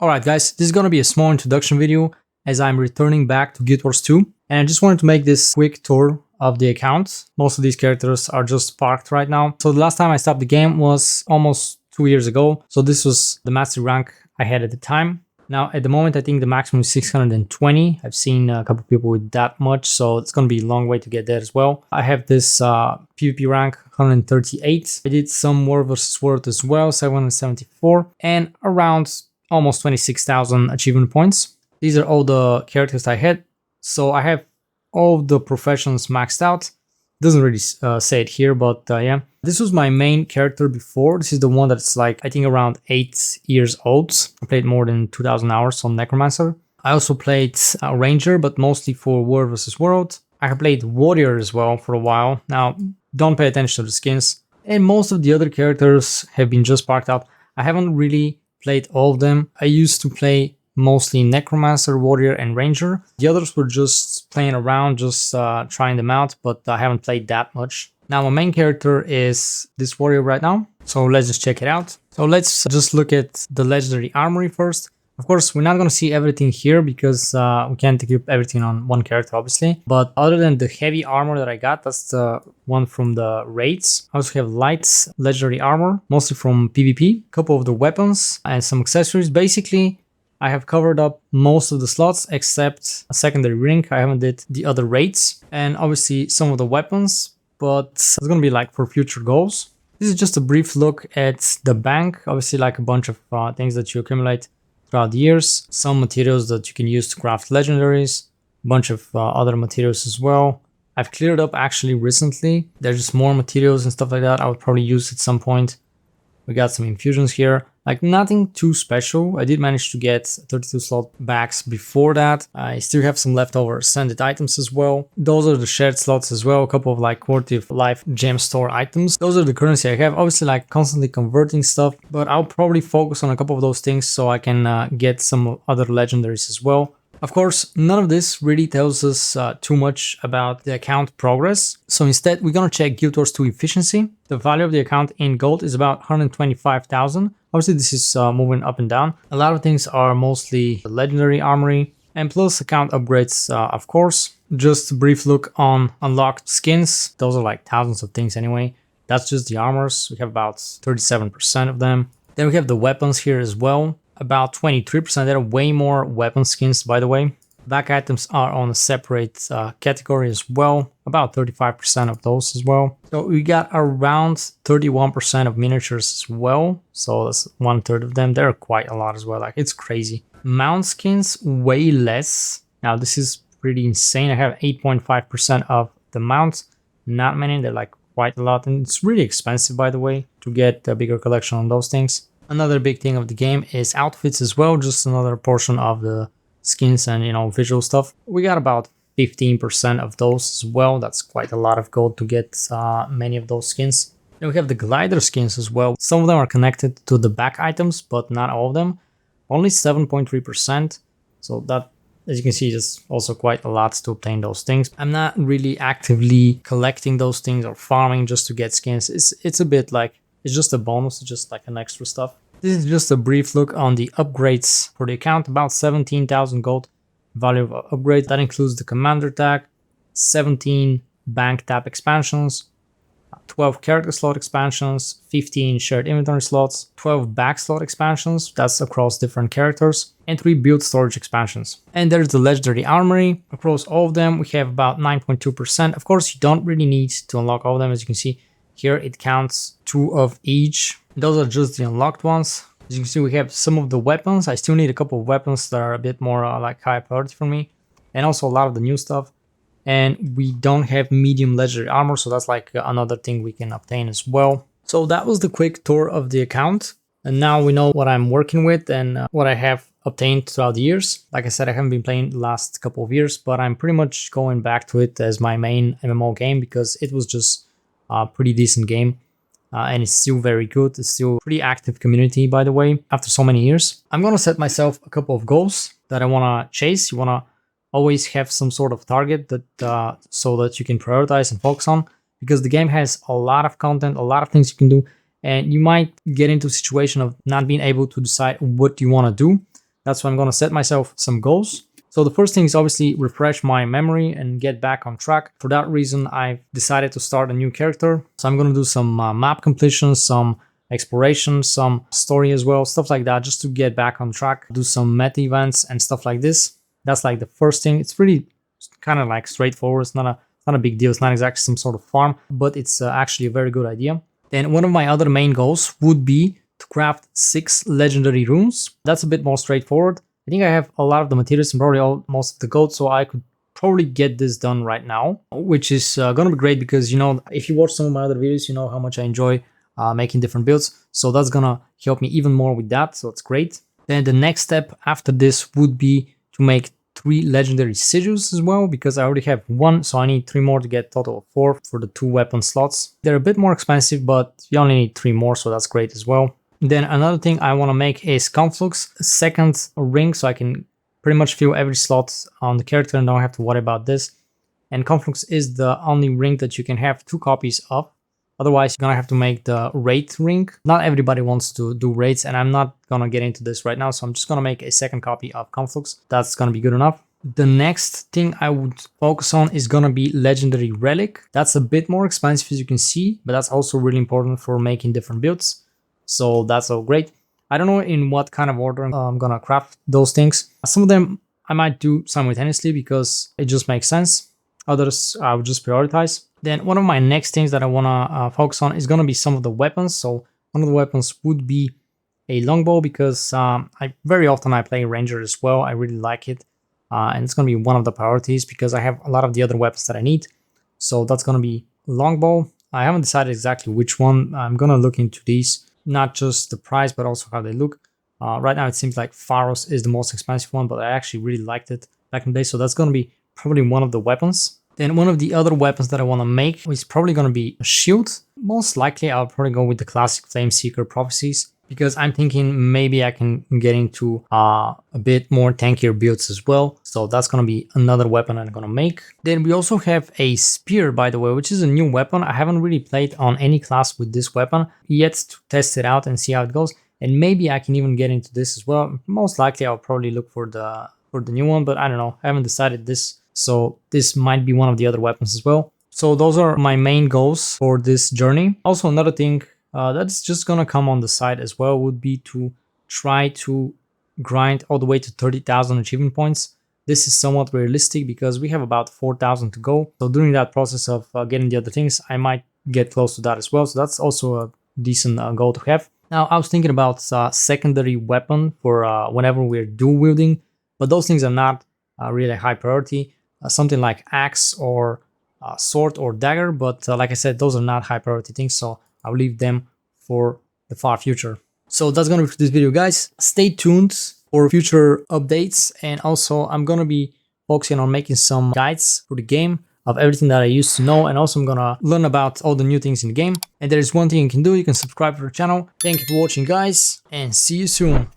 Alright guys, this is gonna be a small introduction video as I'm returning back to Guild Wars 2, and I just wanted to make this quick tour of the account. Most of these characters are just parked right now. So the last time I stopped the game was almost 2 years ago, so this was the master rank I had at the time. Now at the moment I think the maximum is 620. I've seen a couple people with that much, so it's gonna be a long way to get there as well. I have this PvP rank 138. I did some War vs World as well, 774, and around almost 26,000 achievement points. These are all the characters I had, so I have all the professions maxed out. Doesn't really say it here, but yeah. This was my main character before. This is the one that's like, I think around 8 years old. I played more than 2,000 hours on Necromancer. I also played Ranger, but mostly for War vs World. I have played Warrior as well for a while. Now, don't pay attention to the skins. And most of the other characters have been just parked out. I haven't really played all of them. I used to play mostly Necromancer, Warrior, and Ranger. The others were just playing around, just trying them out, but I haven't played that much. Now my main character is this Warrior right now, so let's just check it out. So let's just look at the legendary armory first. Of course, we're not going to see everything here because we can't equip everything on one character, obviously. But other than the heavy armor that I got, that's the one from the raids. I also have light legendary armor, mostly from PvP. A couple of the weapons and some accessories. Basically, I have covered up most of the slots except a secondary ring. I haven't did the other raids. And obviously some of the weapons, but it's going to be like for future goals. This is just a brief look at the bank. Obviously like a bunch of things that you accumulate throughout the years, some materials that you can use to craft legendaries, a bunch of other materials as well. I've cleared up actually recently. There's just more materials and stuff like that I would probably use at some point. We got some infusions here, like nothing too special. I did manage to get 32 slot bags before that. I still have some leftover sanded items as well. Those are the shared slots as well, a couple of like quality of life gem store items. Those are the currency I have, obviously like constantly converting stuff, but I'll probably focus on a couple of those things so I can get some other legendaries as well. Of course, none of this really tells us too much about the account progress. So instead, we're going to check Guild Wars 2 efficiency. The value of the account in gold is about 125,000. Obviously, this is moving up and down. A lot of things are mostly legendary armory and plus account upgrades, of course. Just a brief look on unlocked skins. Those are like thousands of things anyway. That's just the armors. We have about 37% of them. Then we have the weapons here as well. About 23%. There are way more weapon skins, by the way. Back items are on a separate category as well. About 35% of those as well. So we got around 31% of miniatures as well. So that's 1/3 of them. There are quite a lot as well. Like it's crazy. Mount skins, way less. Now this is pretty insane. I have 8.5% of the mounts. Not many. They're like quite a lot. And it's really expensive, by the way, to get a bigger collection on those things. Another big thing of the game is outfits as well, just another portion of the skins and, you know, visual stuff. We got about 15% of those as well. That's quite a lot of gold to get many of those skins. Then we have the glider skins as well. Some of them are connected to the back items, but not all of them. Only 7.3%. So that, as you can see, is also quite a lot to obtain those things. I'm not really actively collecting those things or farming just to get skins. It's a bit like, it's just a bonus, it's just like an extra stuff. This is just a brief look on the upgrades for the account. About 17,000 gold value of upgrades. That includes the commander tag, 17 bank tap expansions, 12 character slot expansions, 15 shared inventory slots, 12 back slot expansions, that's across different characters, and 3 build storage expansions. And there's the legendary armory. Across all of them, we have about 9.2%. Of course, you don't really need to unlock all of them, as you can see. Here it counts 2 of each. Those are just the unlocked ones. As you can see, we have some of the weapons. I still need a couple of weapons that are a bit more like high priority for me. And also a lot of the new stuff. And we don't have medium legendary armor, so that's like another thing we can obtain as well. So that was the quick tour of the account. And now we know what I'm working with and what I have obtained throughout the years. Like I said, I haven't been playing the last couple of years, but I'm pretty much going back to it as my main MMO game because it was just a pretty decent game. And it's still very good. It's still a pretty active community, by the way, after so many years. I'm going to set myself a couple of goals that I want to chase. You want to always have some sort of target that so that you can prioritize and focus on, because the game has a lot of content, a lot of things you can do, and you might get into a situation of not being able to decide what you want to do. That's why I'm gonna set myself some goals. So the first thing is obviously refresh my memory and get back on track. For that reason, I've decided to start a new character. So I'm gonna do some map completion, some exploration, some story as well, stuff like that, just to get back on track, do some meta events and stuff like this. That's like the first thing. It's pretty kind of like straightforward. It's not a big deal. It's not exactly some sort of farm, but it's actually a very good idea. Then one of my other main goals would be to craft 6 legendary runes. That's a bit more straightforward. I think I have a lot of the materials and probably most of the gold, so I could probably get this done right now, which is gonna be great because, you know, if you watch some of my other videos, you know how much I enjoy making different builds. So that's gonna help me even more with that, so it's great. Then the next step after this would be to make 3 legendary sigils as well, because I already have 1, so I need 3 more to get total of 4 for the 2 weapon slots. They're a bit more expensive, but you only need 3 more, so that's great as well. Then another thing I want to make is Conflux, a second ring, so I can pretty much fill every slot on the character and don't have to worry about this. And Conflux is the only ring that you can have 2 copies of. Otherwise, you're gonna have to make the raid ring. Not everybody wants to do raids, and I'm not gonna get into this right now, so I'm just gonna make a second copy of Conflux. That's gonna be good enough. The next thing I would focus on is gonna be Legendary Relic. That's a bit more expensive, as you can see, but that's also really important for making different builds. So that's all great. I don't know in what kind of order I'm gonna craft those things. Some of them I might do simultaneously because it just makes sense. Others I would just prioritize. Then one of my next things that I wanna focus on is gonna be some of the weapons. So one of the weapons would be a longbow because very often I play Ranger as well. I really like it. And it's gonna be one of the priorities because I have a lot of the other weapons that I need. So that's gonna be longbow. I haven't decided exactly which one. I'm gonna look into these. Not just the price, but also how they look. Right now, it seems like Pharos is the most expensive one, but I actually really liked it back in the day. So that's going to be probably one of the weapons. Then one of the other weapons that I want to make is probably going to be a shield. Most likely, I'll probably go with the classic Flameseeker Prophecies, because I'm thinking maybe I can get into a bit more tankier builds as well. So that's going to be another weapon I'm going to make. Then we also have a spear, by the way, which is a new weapon. I haven't really played on any class with this weapon yet to test it out and see how it goes. And maybe I can even get into this as well. Most likely I'll probably look for the new one, but I don't know. I haven't decided this. So this might be one of the other weapons as well. So those are my main goals for this journey. Also, another thing that's just gonna come on the side as well would be to try to grind all the way to 30,000 achievement points. This is somewhat realistic because we have about 4,000 to go. So during that process of getting the other things, I might get close to that as well. So that's also a decent goal to have. Now, I was thinking about secondary weapon for whenever we're dual wielding, but those things are not really high priority. Something like axe or sword or dagger, but like I said, those are not high priority things, so I'll leave them for the far future. So that's gonna be for this video, guys. Stay tuned for future updates, and also I'm gonna be focusing on making some guides for the game of everything that I used to know, and also I'm gonna learn about all the new things in the game. And there is one thing you can do: you can subscribe to the channel. Thank you for watching, guys, and see you soon.